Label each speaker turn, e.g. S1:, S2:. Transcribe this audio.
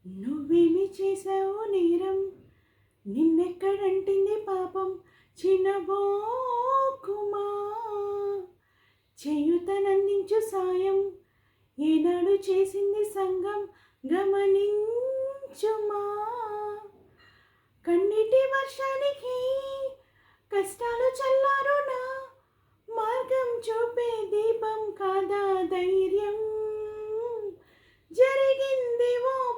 S1: నువ్వేమి చేసావు నేరం, నిన్నెక్కడంటింది పాపం, చిన్నబోకుమా చేయుతనందించు సాయం, ఏనాడు చేసింది సంగం గమనించుమా. కన్నీటి వర్షానికి కష్టాలు చల్లారునా, మార్గం చూపే దీపం కాదా ధైర్యం. జరిగింది ఓ